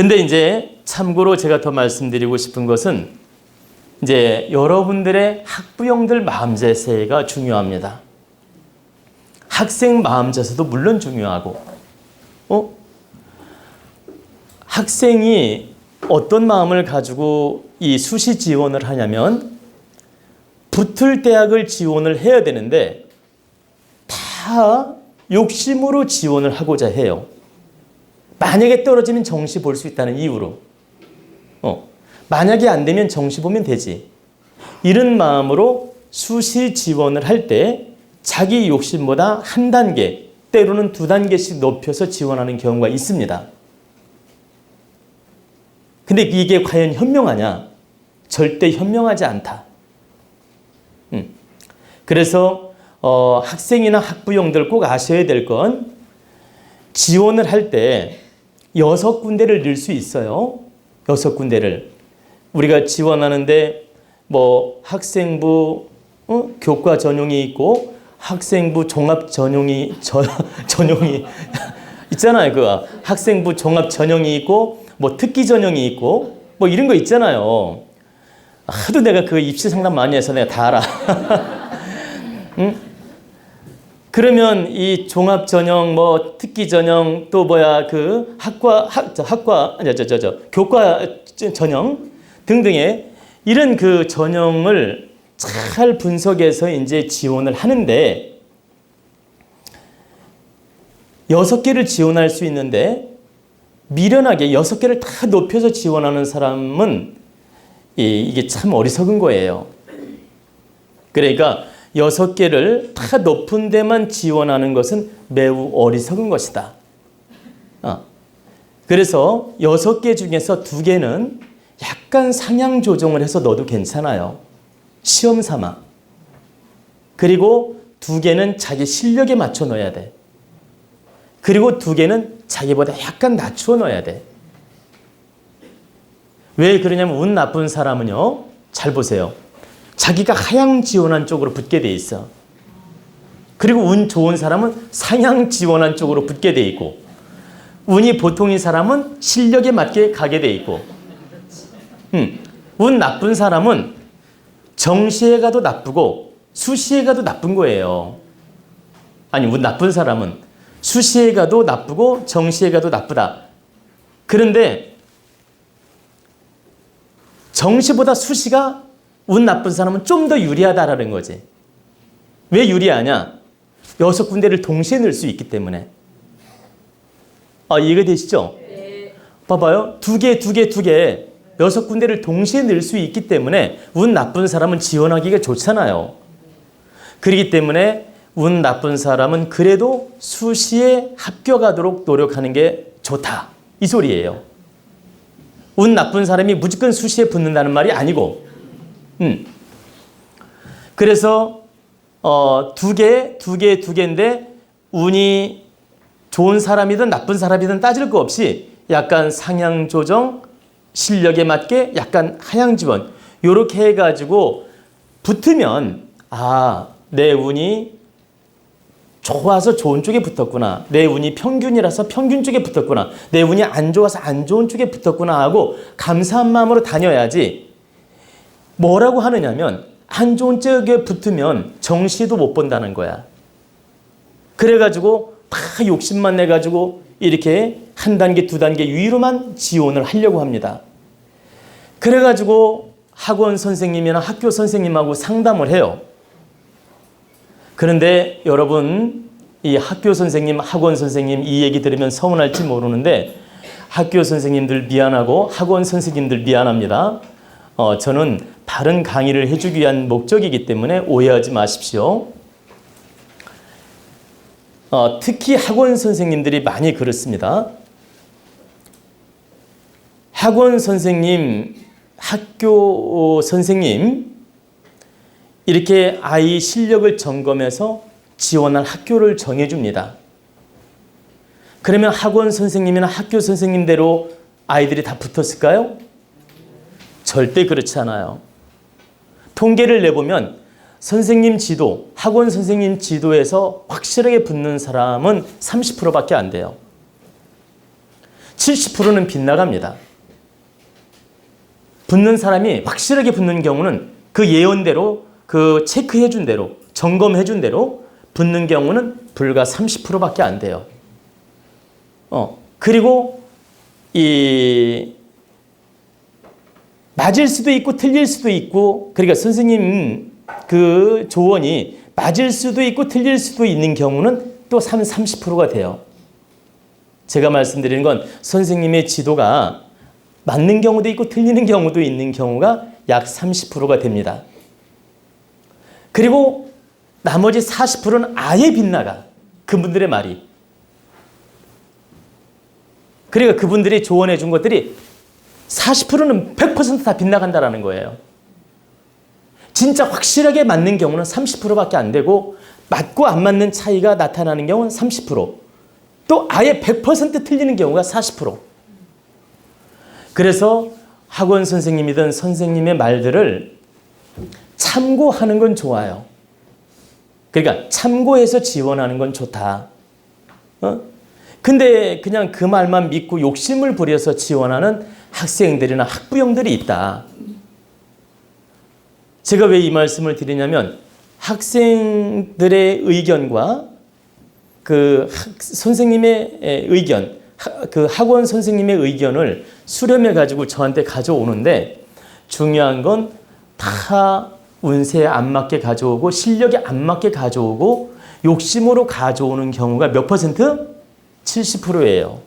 근데 이제 참고로 제가 더 말씀드리고 싶은 것은 이제 여러분들의 학부형들 마음 자세가 중요합니다. 학생 마음 자세도 물론 중요하고, 학생이 어떤 마음을 가지고 이 수시 지원을 하냐면 붙을 대학을 지원을 해야 되는데 다 욕심으로 지원을 하고자 해요. 만약에 떨어지면 정시 볼 수 있다는 이유로. 만약에 안 되면 정시 보면 되지. 이런 마음으로 수시 지원을 할 때 자기 욕심보다 한 단계, 때로는 두 단계씩 높여서 지원하는 경우가 있습니다. 근데 이게 과연 현명하냐? 절대 현명하지 않다. 그래서 학생이나 학부형들 꼭 아셔야 될 건 지원을 할 때 6군데를 넣을 수 있어요. 6군데를. 우리가 지원하는데 뭐 학생부 교과 전용이 있고 학생부 종합 전용이 있잖아요. 그 학생부 종합 전용이 있고 뭐 특기 전용이 있고 뭐 이런 거 있잖아요. 하도 내가 그 입시 상담 많이 해서 내가 다 알아. 응? 그러면 이 종합 전형, 뭐 특기 전형, 또 뭐야 그 교과 전형 등등의 이런 그 전형을 잘 분석해서 이제 지원을 하는데 6개를 지원할 수 있는데 미련하게 6개를 다 높여서 지원하는 사람은 이게 참 어리석은 거예요. 그러니까 6개를 다 높은 데만 지원하는 것은 매우 어리석은 것이다. 그래서 6개 중에서 2개는 약간 상향 조정을 해서 넣어도 괜찮아요. 시험 삼아. 그리고 2개는 자기 실력에 맞춰 넣어야 돼. 그리고 2개는 자기보다 약간 낮추어 넣어야 돼. 왜 그러냐면 운 나쁜 사람은요. 잘 보세요. 자기가 하향 지원한 쪽으로 붙게 돼 있어. 그리고 운 좋은 사람은 상향 지원한 쪽으로 붙게 돼 있고 운이 보통인 사람은 실력에 맞게 가게 돼 있고 운 나쁜 사람은 정시에 가도 나쁘고 수시에 가도 나쁜 거예요. 아니 운 나쁜 사람은 수시에 가도 나쁘고 정시에 가도 나쁘다. 그런데 정시보다 수시가 운 나쁜 사람은 좀 더 유리하다라는 거지. 왜 유리하냐? 6군데를 동시에 넣을 수 있기 때문에. 이해가 되시죠? 네. 봐봐요. 2개, 6군데를 동시에 넣을 수 있기 때문에 운 나쁜 사람은 지원하기가 좋잖아요. 그렇기 때문에 운 나쁜 사람은 그래도 수시에 합격하도록 노력하는 게 좋다. 이 소리예요. 운 나쁜 사람이 무조건 수시에 붙는다는 말이 아니고 그래서 2개인데 운이 좋은 사람이든 나쁜 사람이든 따질 거 없이 약간 상향 조정, 실력에 맞게 약간 하향 지원 이렇게 해가지고 붙으면 내 운이 좋아서 좋은 쪽에 붙었구나. 내 운이 평균이라서 평균 쪽에 붙었구나. 내 운이 안 좋아서 안 좋은 쪽에 붙었구나 하고 감사한 마음으로 다녀야지. 뭐라고 하느냐면 안 좋은 쪽에 붙으면 정시도 못 본다는 거야. 그래가지고 다 욕심만 내가지고 이렇게 한 단계, 두 단계 위로만 지원을 하려고 합니다. 그래가지고 학원 선생님이나 학교 선생님하고 상담을 해요. 그런데 여러분 이 학교 선생님, 학원 선생님 이 얘기 들으면 서운할지 모르는데 학교 선생님들 미안하고 학원 선생님들 미안합니다. 저는 바른 강의를 해주기 위한 목적이기 때문에 오해하지 마십시오. 특히 학원 선생님들이 많이 그렇습니다. 학원 선생님, 학교 선생님 이렇게 아이 실력을 점검해서 지원할 학교를 정해줍니다. 그러면 학원 선생님이나 학교 선생님대로 아이들이 다 붙었을까요? 절대 그렇지 않아요. 통계를 내보면 선생님 지도, 학원 선생님 지도에서 확실하게 붙는 사람은 30%밖에 안 돼요. 70%는 빗나갑니다. 붙는 사람이 확실하게 붙는 경우는 그 예언대로, 그 체크해준 대로, 점검해준 대로 붙는 경우는 불과 30%밖에 안 돼요. 그리고 맞을 수도 있고 틀릴 수도 있고, 그러니까 선생님 그 조언이 맞을 수도 있고 틀릴 수도 있는 경우는 또 30%가 돼요. 제가 말씀드리는 건 선생님의 지도가 맞는 경우도 있고 틀리는 경우도 있는 경우가 약 30%가 됩니다. 그리고 나머지 40%는 아예 빗나가. 그분들의 말이. 그러니까 그분들이 조언해 준 것들이 40%는 100% 다 빗나간다라는 거예요. 진짜 확실하게 맞는 경우는 30%밖에 안 되고, 맞고 안 맞는 차이가 나타나는 경우는 30%, 또 아예 100% 틀리는 경우가 40%. 그래서 학원 선생님이든 선생님의 말들을 참고하는 건 좋아요. 그러니까 참고해서 지원하는 건 좋다. 근데 그냥 그 말만 믿고 욕심을 부려서 지원하는 학생들이나 학부형들이 있다. 제가 왜 이 말씀을 드리냐면, 학생들의 의견과 그 선생님의 의견, 그 학원 선생님의 의견을 수렴해 가지고 저한테 가져오는데, 중요한 건 다 운세에 안 맞게 가져오고 실력에 안 맞게 가져오고 욕심으로 가져오는 경우가 몇 퍼센트? 70%예요.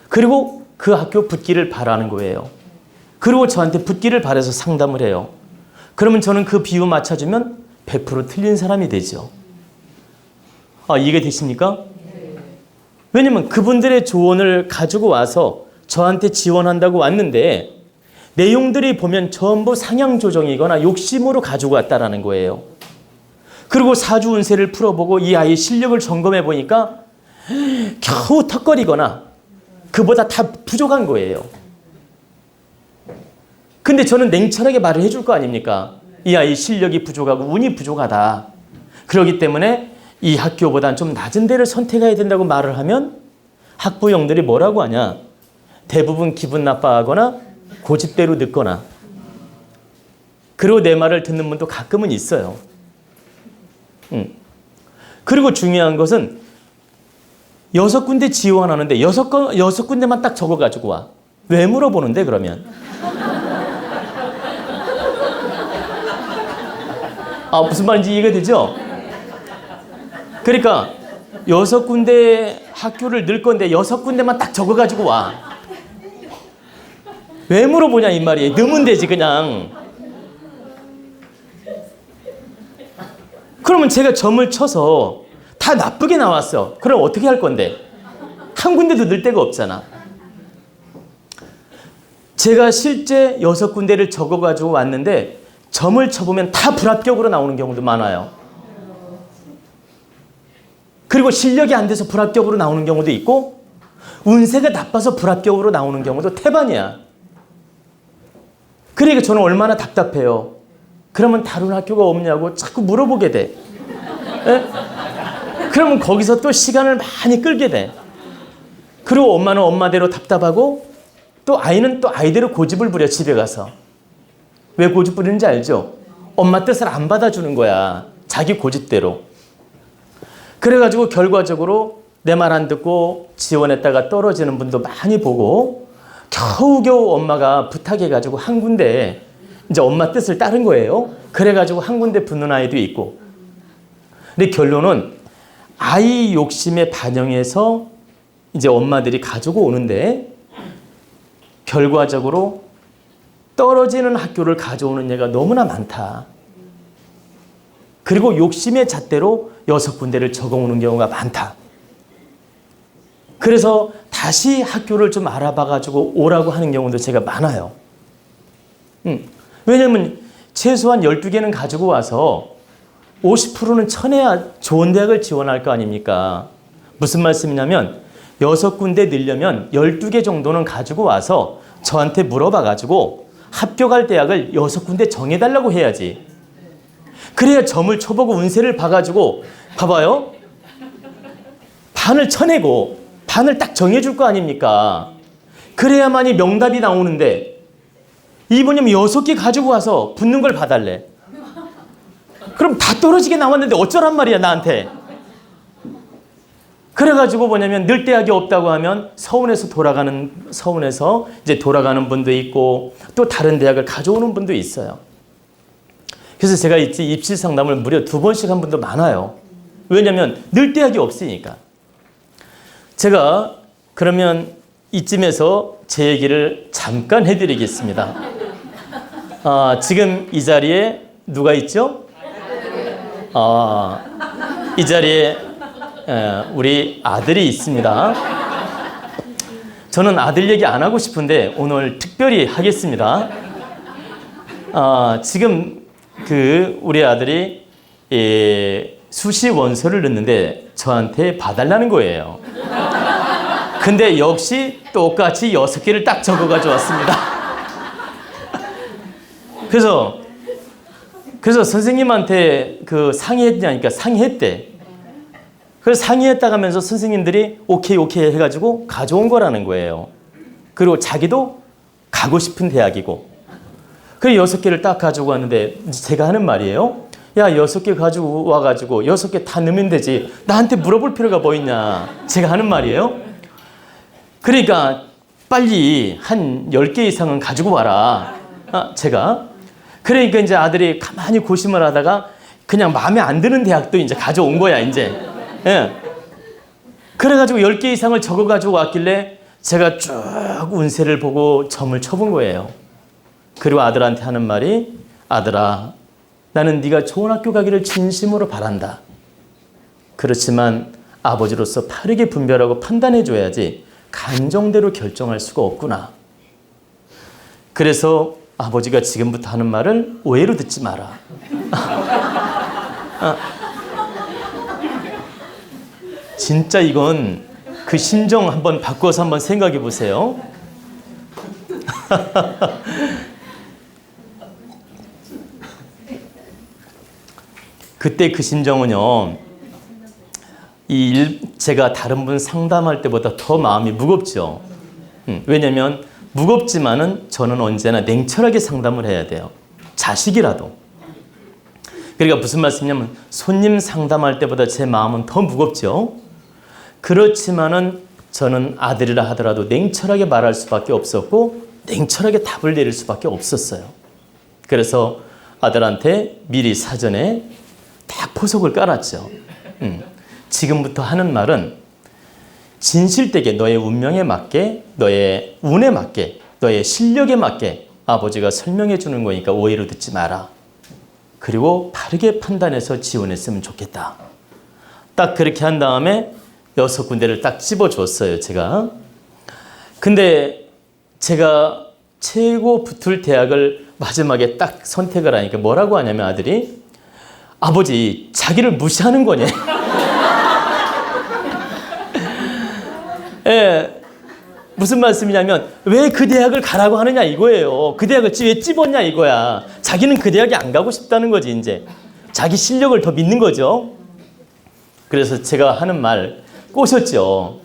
그리고 그 학교 붙기를 바라는 거예요. 그리고 저한테 붙기를 바라서 상담을 해요. 그러면 저는 그 비유 맞춰주면 100% 틀린 사람이 되죠. 이해가 되십니까? 왜냐면 그분들의 조언을 가지고 와서 저한테 지원한다고 왔는데 내용들이 보면 전부 상향 조정이거나 욕심으로 가지고 왔다라는 거예요. 그리고 사주 운세를 풀어보고 이 아이의 실력을 점검해 보니까 겨우 턱거리거나 그보다 다 부족한 거예요. 근데 저는 냉철하게 말을 해줄 거 아닙니까? 이 아이 실력이 부족하고 운이 부족하다. 그렇기 때문에 이 학교보다는 좀 낮은 데를 선택해야 된다고 말을 하면 학부형들이 뭐라고 하냐? 대부분 기분 나빠하거나 고집대로 늦거나, 그리고 내 말을 듣는 분도 가끔은 있어요. 그리고 중요한 것은 6군데 지원하는데 6군데만 딱 적어가지고 와. 왜 물어보는데 그러면? 무슨 말인지 이해가 되죠? 그러니까 6군데 학교를 넣을 건데 6군데만 딱 적어가지고 와. 왜 물어보냐 이 말이에요. 넣으면 되지 그냥. 그러면 제가 점을 쳐서 다 나쁘게 나왔어. 그럼 어떻게 할 건데? 한 군데도 넣을 데가 없잖아. 제가 실제 6군데를 적어가지고 왔는데 점을 쳐보면 다 불합격으로 나오는 경우도 많아요. 그리고 실력이 안 돼서 불합격으로 나오는 경우도 있고, 운세가 나빠서 불합격으로 나오는 경우도 태반이야. 그러니까 저는 얼마나 답답해요. 그러면 다른 학교가 없냐고 자꾸 물어보게 돼. 에? 그러면 거기서 또 시간을 많이 끌게 돼. 그리고 엄마는 엄마대로 답답하고 또 아이는 또 아이대로 고집을 부려 집에 가서. 왜 고집 부리는지 알죠? 엄마 뜻을 안 받아주는 거야. 자기 고집대로. 그래가지고 결과적으로 내 말 안 듣고 지원했다가 떨어지는 분도 많이 보고, 겨우겨우 엄마가 부탁해가지고 한 군데 이제 엄마 뜻을 따른 거예요. 그래가지고 한 군데 붙는 아이도 있고. 근데 결론은 아이 욕심에 반영해서 이제 엄마들이 가지고 오는데 결과적으로 떨어지는 학교를 가져오는 애가 너무나 많다. 그리고 욕심의 잣대로 6군데를 적어오는 경우가 많다. 그래서 다시 학교를 좀 알아봐가지고 오라고 하는 경우도 제가 많아요. 왜냐면 최소한 12개는 가지고 와서 50%는 쳐내야 좋은 대학을 지원할 거 아닙니까? 무슨 말씀이냐면 6군데 넣으려면 12개 정도는 가지고 와서 저한테 물어봐가지고 합격할 대학을 6군데 정해달라고 해야지. 그래야 점을 쳐보고 운세를 봐가지고 봐봐요. 반을 쳐내고 반을 딱 정해줄 거 아닙니까? 그래야만이 명답이 나오는데 이번이면 6개 가지고 와서 붙는 걸 봐달래. 그럼 다 떨어지게 나왔는데 어쩌란 말이야 나한테. 그래가지고 뭐냐면 늘 대학이 없다고 하면 서운해서 이제 돌아가는 분도 있고 또 다른 대학을 가져오는 분도 있어요. 그래서 제가 입시 상담을 무려 2번씩 한 분도 많아요. 왜냐면 늘 대학이 없으니까. 제가 그러면 이쯤에서 제 얘기를 잠깐 해드리겠습니다. 지금 이 자리에 누가 있죠? 이 자리에 우리 아들이 있습니다. 저는 아들 얘기 안 하고 싶은데 오늘 특별히 하겠습니다. 지금 우리 아들이 수시 원서를 넣는데 저한테 봐달라는 거예요. 근데 역시 똑같이 6개를 딱 적어가지고 왔습니다. 그래서 선생님한테 상의했냐니까 상의했대. 그래서 상의했다 하면서 선생님들이 오케이 해가지고 가져온 거라는 거예요. 그리고 자기도 가고 싶은 대학이고. 그래서 6개를 딱 가지고 왔는데 제가 하는 말이에요. 야, 6개 가지고 와가지고 6개 다 넣으면 되지. 나한테 물어볼 필요가 뭐 있냐. 제가 하는 말이에요. 그러니까 빨리 한 10개 이상은 가지고 와라. 제가. 그러니까 이제 아들이 가만히 고심을 하다가 그냥 마음에 안 드는 대학도 이제 가져온 거야, 이제. 예. 그래가지고 10개 이상을 적어가지고 왔길래 제가 쭉 운세를 보고 점을 쳐본 거예요. 그리고 아들한테 하는 말이, 아들아, 나는 네가 좋은 학교 가기를 진심으로 바란다. 그렇지만 아버지로서 빠르게 분별하고 판단해줘야지 감정대로 결정할 수가 없구나. 그래서 아버지가 지금부터 하는 말을 오해로 듣지 마라. 진짜 이건 그 심정 한번 바꿔서 한번 생각해 보세요. 그때 그 심정은요, 제가 다른 분 상담할 때보다 더 마음이 무겁죠. 왜냐면 무겁지만은 저는 언제나 냉철하게 상담을 해야 돼요. 자식이라도. 그러니까 무슨 말씀이냐면 손님 상담할 때보다 제 마음은 더 무겁죠. 그렇지만은 저는 아들이라 하더라도 냉철하게 말할 수밖에 없었고 냉철하게 답을 내릴 수밖에 없었어요. 그래서 아들한테 미리 사전에 딱 포석을 깔았죠. 지금부터 하는 말은 진실되게 너의 운명에 맞게, 너의 운에 맞게, 너의 실력에 맞게 아버지가 설명해 주는 거니까 오해로 듣지 마라. 그리고 바르게 판단해서 지원했으면 좋겠다. 딱 그렇게 한 다음에 6군데를 딱 집어줬어요, 제가. 근데 제가 최고 붙을 대학을 마지막에 딱 선택을 하니까 뭐라고 하냐면 아들이, 아버지, 자기를 무시하는 거냐? 예, 무슨 말씀이냐면 왜 그 대학을 가라고 하느냐 이거예요. 그 대학을 왜 찝었냐 이거야. 자기는 그 대학에 안 가고 싶다는 거지 이제. 자기 실력을 더 믿는 거죠. 그래서 제가 하는 말 꼬셨죠.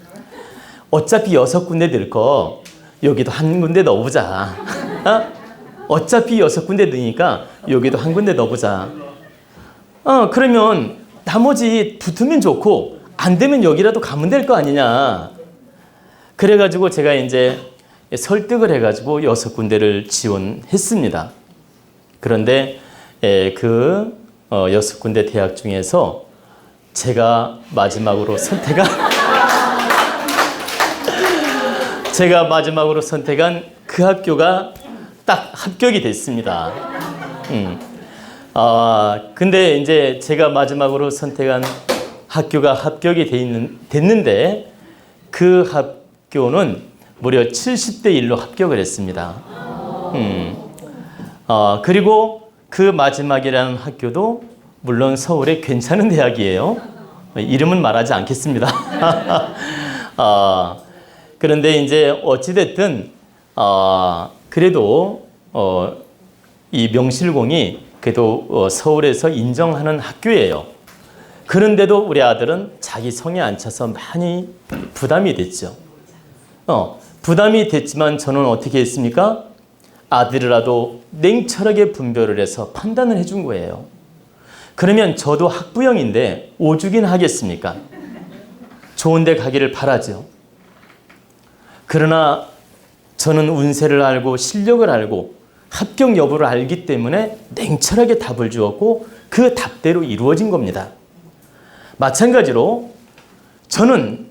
어차피 6군데 들 거 여기도 한 군데 넣어보자. 어차피 6군데 넣으니까 여기도 한 군데 넣어보자. 그러면 나머지 붙으면 좋고 안 되면 여기라도 가면 될 거 아니냐. 그래가지고 제가 이제 설득을 해가지고 6군데를 지원했습니다. 그런데 그 6군데 대학 중에서 제가 마지막으로 선택한 그 학교가 딱 합격이 됐습니다. 근데 이제 제가 마지막으로 선택한 학교가 합격이 됐는데 그 학교는 무려 70대 1로 합격을 했습니다. 그리고 그 마지막이라는 학교도 물론 서울의 괜찮은 대학이에요. 이름은 말하지 않겠습니다. 그런데 이제 어찌됐든 그래도 이 명실공히 그래도 서울에서 인정하는 학교예요. 그런데도 우리 아들은 자기 성에 안 차서 많이 부담이 됐죠. 부담이 됐지만 저는 어떻게 했습니까? 아들이라도 냉철하게 분별을 해서 판단을 해준 거예요. 그러면 저도 학부형인데 오죽이나 하겠습니까? 좋은 데 가기를 바라죠. 그러나 저는 운세를 알고 실력을 알고 합격 여부를 알기 때문에 냉철하게 답을 주었고 그 답대로 이루어진 겁니다. 마찬가지로 저는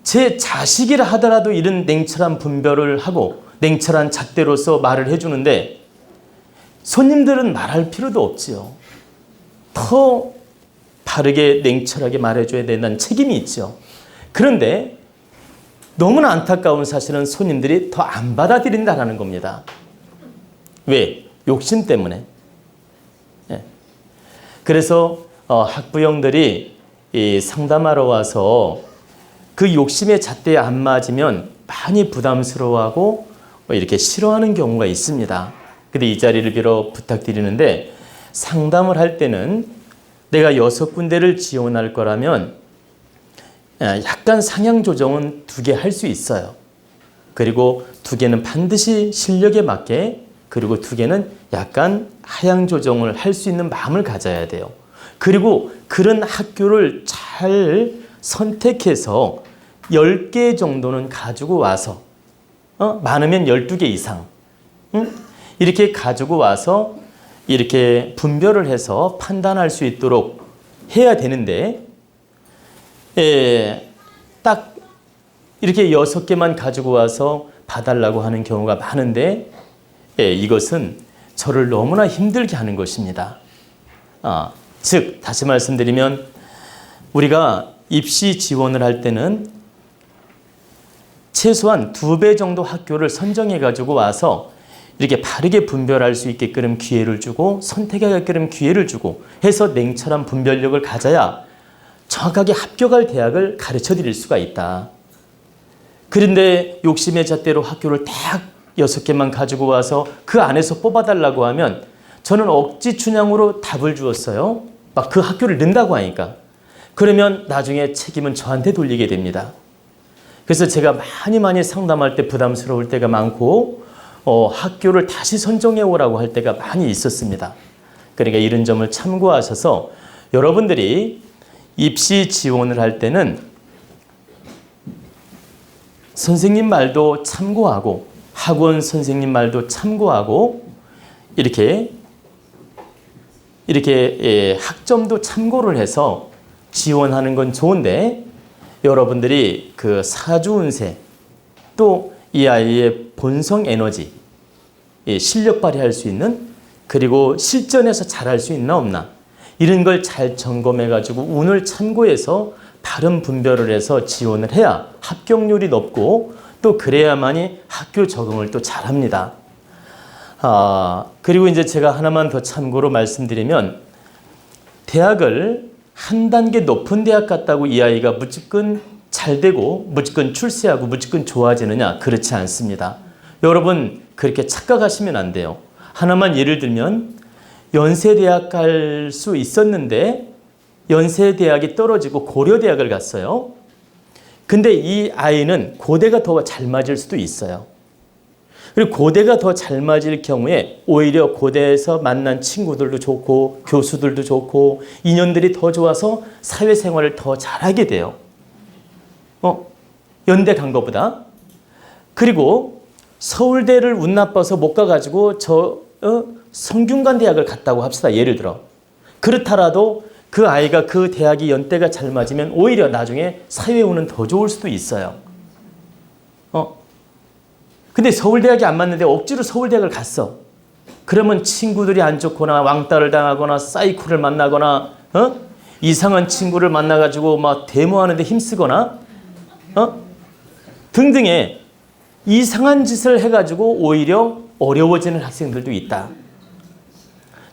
제 자식이라 하더라도 이런 냉철한 분별을 하고 냉철한 잣대로서 말을 해주는데 손님들은 말할 필요도 없지요. 더 바르게 냉철하게 말해줘야 된다는 책임이 있죠. 그런데 너무나 안타까운 사실은 손님들이 더 안 받아들인다는 겁니다. 왜? 욕심 때문에. 그래서 학부형들이 상담하러 와서 그 욕심의 잣대에 안 맞으면 많이 부담스러워하고 이렇게 싫어하는 경우가 있습니다. 근데 이 자리를 빌어 부탁드리는데 상담을 할 때는 내가 6군데를 지원할 거라면 약간 상향 조정은 2개 할 수 있어요. 그리고 2개는 반드시 실력에 맞게 그리고 2개는 약간 하향 조정을 할 수 있는 마음을 가져야 돼요. 그리고 그런 학교를 잘 선택해서 10개 정도는 가지고 와서 많으면 12개 이상 이렇게 가지고 와서 이렇게 분별을 해서 판단할 수 있도록 해야 되는데 딱 이렇게 6개만 가지고 와서 봐달라고 하는 경우가 많은데 이것은 저를 너무나 힘들게 하는 것입니다. 즉 다시 말씀드리면 우리가 입시 지원을 할 때는 최소한 2배 정도 학교를 선정해 가지고 와서 이렇게 바르게 분별할 수 있게끔 기회를 주고 선택하게끔 기회를 주고 해서 냉철한 분별력을 가져야 정확하게 합격할 대학을 가르쳐 드릴 수가 있다. 그런데 욕심의 잣대로 학교를 딱 6개만 가지고 와서 그 안에서 뽑아달라고 하면 저는 억지 춘향으로 답을 주었어요. 막 그 학교를 넣는다고 하니까. 그러면 나중에 책임은 저한테 돌리게 됩니다. 그래서 제가 많이 상담할 때 부담스러울 때가 많고 학교를 다시 선정해 오라고 할 때가 많이 있었습니다. 그러니까 이런 점을 참고하셔서 여러분들이 입시 지원을 할 때는 선생님 말도 참고하고 학원 선생님 말도 참고하고 이렇게 학점도 참고를 해서 지원하는 건 좋은데 여러분들이 그 사주 운세 또 이 아이의 본성 에너지 실력 발휘할 수 있는 그리고 실전에서 잘할 수 있나 없나 이런 걸 잘 점검해 가지고 운을 참고해서 바른 분별을 해서 지원을 해야 합격률이 높고 또 그래야만이 학교 적응을 또 잘합니다. 그리고 이제 제가 하나만 더 참고로 말씀드리면 대학을 한 단계 높은 대학 갔다고 이 아이가 무조건 잘 되고 무조건 출세하고 무조건 좋아지느냐? 그렇지 않습니다. 여러분 그렇게 착각하시면 안 돼요. 하나만 예를 들면 연세대학 갈 수 있었는데 연세대학이 떨어지고 고려대학을 갔어요. 근데 이 아이는 고대가 더 잘 맞을 수도 있어요. 그리고 고대가 더 잘 맞을 경우에 오히려 고대에서 만난 친구들도 좋고 교수들도 좋고 인연들이 더 좋아서 사회생활을 더 잘하게 돼요. 연대 간 것보다. 그리고 서울대를 운 나빠서 못 가가지고 성균관 대학을 갔다고 합시다. 예를 들어. 그렇더라도 그 아이가 그 대학이 연대가 잘 맞으면 오히려 나중에 사회운은 더 좋을 수도 있어요. 근데 서울대학이 안 맞는데 억지로 서울대학을 갔어. 그러면 친구들이 안 좋거나 왕따를 당하거나 사이코를 만나거나 이상한 친구를 만나가지고 막 데모하는데 힘쓰거나 등등의 이상한 짓을 해가지고 오히려 어려워지는 학생들도 있다.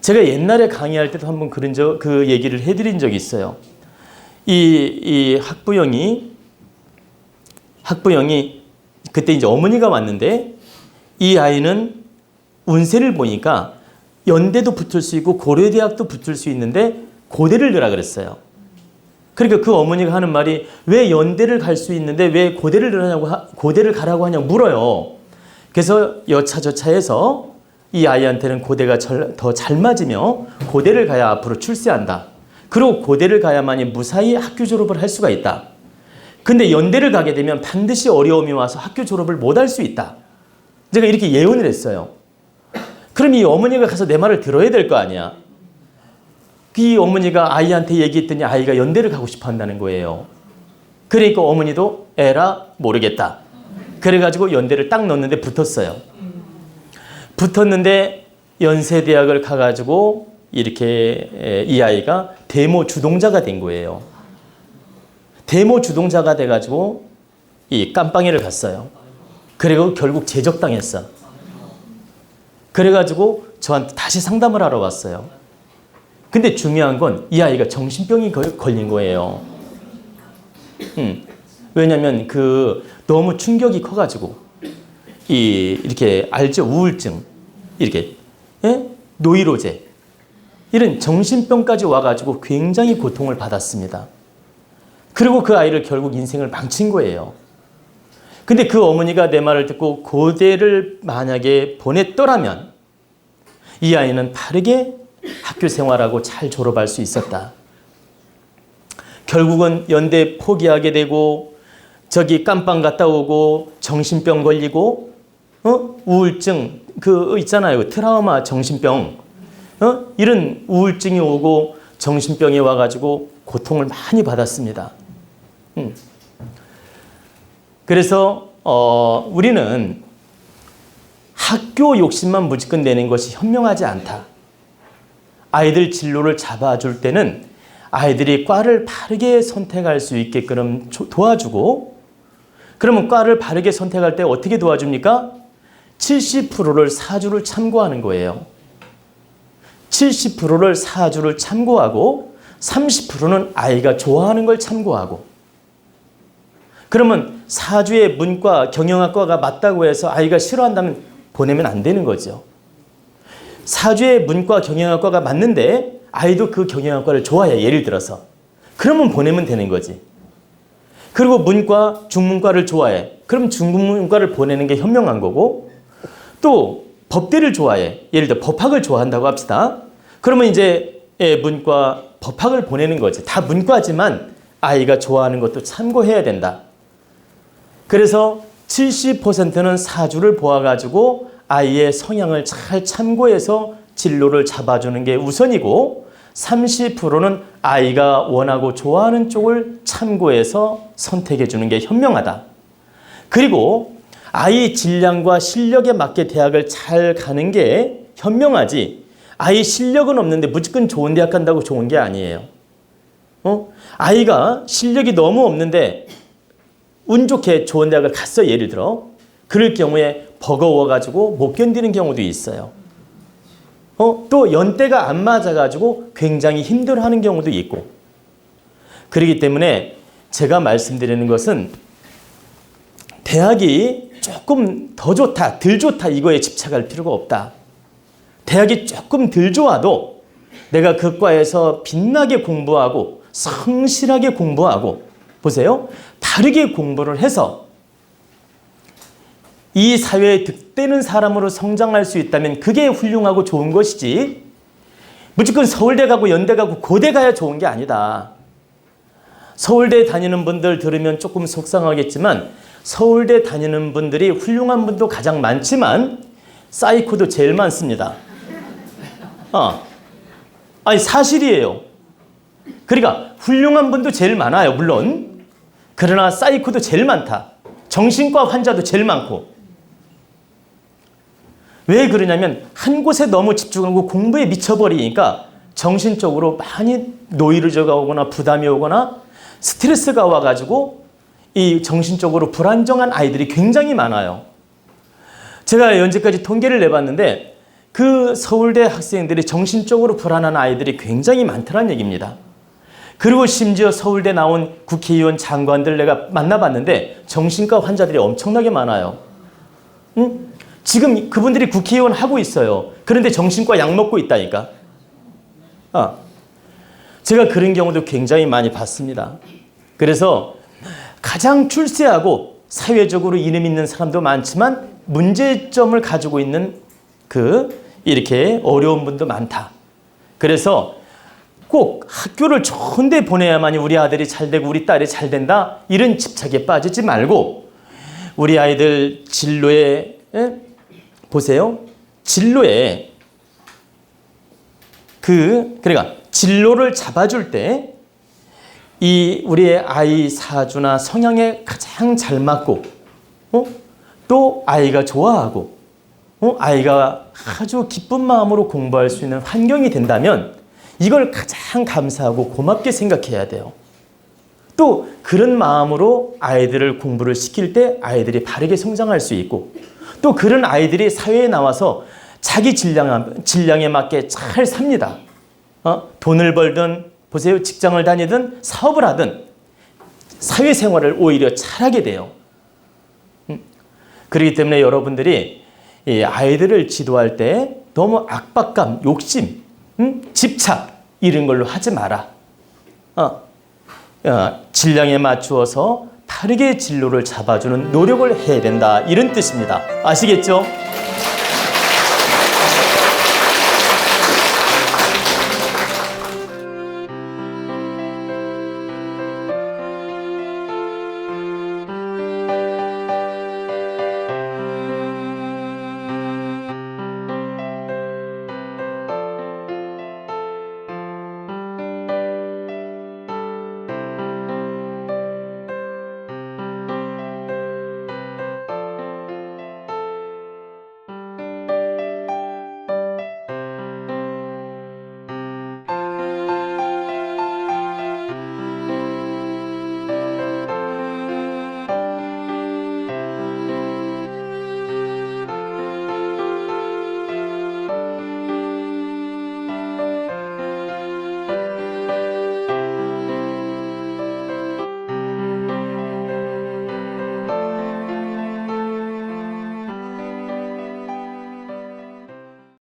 제가 옛날에 강의할 때도 한번 그 얘기를 해드린 적이 있어요. 이 학부형이 그때 이제 어머니가 왔는데 이 아이는 운세를 보니까 연대도 붙을 수 있고 고려대학도 붙을 수 있는데 고대를 넣으라 그랬어요. 그러니까 그 어머니가 하는 말이 왜 연대를 갈 수 있는데 왜 고대를 가라고 하냐고 물어요. 그래서 여차저차해서 이 아이한테는 고대가 더 잘 맞으며 고대를 가야 앞으로 출세한다. 그리고 고대를 가야만이 무사히 학교 졸업을 할 수가 있다. 근데 연대를 가게 되면 반드시 어려움이 와서 학교 졸업을 못 할 수 있다. 제가 이렇게 예언을 했어요. 그럼 이 어머니가 가서 내 말을 들어야 될 거 아니야. 이 어머니가 아이한테 얘기했더니 아이가 연대를 가고 싶어 한다는 거예요. 그러니까 어머니도 에라 모르겠다. 그래가지고 연대를 딱 넣었는데 붙었어요. 붙었는데 연세대학을 가가지고 이렇게 이 아이가 데모 주동자가 된 거예요. 데모 주동자가 돼가지고 이 깜빵이를 갔어요. 그리고 결국 제적당했어. 그래가지고 저한테 다시 상담을 하러 왔어요. 근데 중요한 건 이 아이가 정신병이 걸린 거예요. 왜냐면 너무 충격이 커가지고 이렇게 알죠? 우울증, 이렇게 노이로제 이런 정신병까지 와가지고 굉장히 고통을 받았습니다. 그리고 그 아이를 결국 인생을 망친 거예요. 근데 그 어머니가 내 말을 듣고 고대를 만약에 보냈더라면 이 아이는 바르게 학교 생활하고 잘 졸업할 수 있었다. 결국은 연대 포기하게 되고 저기 깜빵 갔다 오고 정신병 걸리고 우울증 있잖아요. 트라우마 정신병 이런 우울증이 오고 정신병이 와가지고 고통을 많이 받았습니다. 그래서 우리는 학교 욕심만 무조건 내는 것이 현명하지 않다. 아이들 진로를 잡아줄 때는 아이들이 과를 바르게 선택할 수 있게끔 도와주고, 그러면 과를 바르게 선택할 때 어떻게 도와줍니까? 70%를 사주를 참고하는 거예요. 70%를 사주를 참고하고 30%는 아이가 좋아하는 걸 참고하고. 그러면 사주의 문과, 경영학과가 맞다고 해서 아이가 싫어한다면 보내면 안 되는 거죠. 사주의 문과, 경영학과가 맞는데 아이도 그 경영학과를 좋아해, 예를 들어서. 그러면 보내면 되는 거지. 그리고 문과, 중문과를 좋아해. 그럼 중문과를 보내는 게 현명한 거고, 또 법대를 좋아해. 예를 들어 법학을 좋아한다고 합시다. 그러면 이제 문과, 법학을 보내는 거지. 다 문과지만 아이가 좋아하는 것도 참고해야 된다. 그래서 70%는 사주를 보아가지고 아이의 성향을 잘 참고해서 진로를 잡아주는 게 우선이고, 30%는 아이가 원하고 좋아하는 쪽을 참고해서 선택해 주는 게 현명하다. 그리고 아이 질량과 실력에 맞게 대학을 잘 가는 게 현명하지, 아이 실력은 없는데 무조건 좋은 대학 간다고 좋은 게 아니에요. 아이가 실력이 너무 없는데 운 좋게 좋은 대학을 갔어, 예를 들어. 그럴 경우에 버거워가지고 못 견디는 경우도 있어요. 또 연대가 안 맞아가지고 굉장히 힘들어하는 경우도 있고. 그렇기 때문에 제가 말씀드리는 것은 대학이 조금 더 좋다, 덜 좋다 이거에 집착할 필요가 없다. 대학이 조금 덜 좋아도 내가 그 과에서 빛나게 공부하고 성실하게 공부하고, 보세요, 다르게 공부를 해서 이 사회에 득되는 사람으로 성장할 수 있다면 그게 훌륭하고 좋은 것이지, 무조건 서울대 가고 연대 가고 고대 가야 좋은 게 아니다. 서울대 다니는 분들 들으면 조금 속상하겠지만 서울대 다니는 분들이 훌륭한 분도 가장 많지만 사이코도 제일 많습니다. 아니 사실이에요. 그러니까 훌륭한 분도 제일 많아요, 물론. 그러나 사이코도 제일 많다. 정신과 환자도 제일 많고. 왜 그러냐면 한 곳에 너무 집중하고 공부에 미쳐버리니까 정신적으로 많이 노이로제가 오거나 부담이 오거나 스트레스가 와가지고 이 정신적으로 불안정한 아이들이 굉장히 많아요. 제가 현재까지 통계를 내봤는데 그 서울대 학생들이 정신적으로 불안한 아이들이 굉장히 많다는 얘기입니다. 그리고 심지어 서울대 나온 국회의원, 장관들 내가 만나봤는데 정신과 환자들이 엄청나게 많아요. 지금 그분들이 국회의원 하고 있어요. 그런데 정신과 약 먹고 있다니까. 제가 그런 경우도 굉장히 많이 봤습니다. 그래서 가장 출세하고 사회적으로 이름 있는 사람도 많지만 문제점을 가지고 있는 이렇게 어려운 분도 많다. 그래서 꼭 학교를 좋은 데 보내야만이 우리 아들이 잘 되고 우리 딸이 잘 된다, 이런 집착에 빠지지 말고 우리 아이들 진로에 보세요. 진로에 그러니까 진로를 잡아줄 때 이 우리의 아이 사주나 성향에 가장 잘 맞고 또 아이가 좋아하고 아이가 아주 기쁜 마음으로 공부할 수 있는 환경이 된다면 이걸 가장 감사하고 고맙게 생각해야 돼요. 또 그런 마음으로 아이들을 공부를 시킬 때 아이들이 바르게 성장할 수 있고, 또 그런 아이들이 사회에 나와서 자기 질량에 맞게 잘 삽니다. 돈을 벌든 보세요, 직장을 다니든 사업을 하든 사회생활을 오히려 잘하게 돼요. 그렇기 때문에 여러분들이 이 아이들을 지도할 때 너무 압박감, 욕심, 집착 이런 걸로 하지 마라. 질량에 맞추어서 바르게 진로를 잡아주는 노력을 해야 된다, 이런 뜻입니다. 아시겠죠?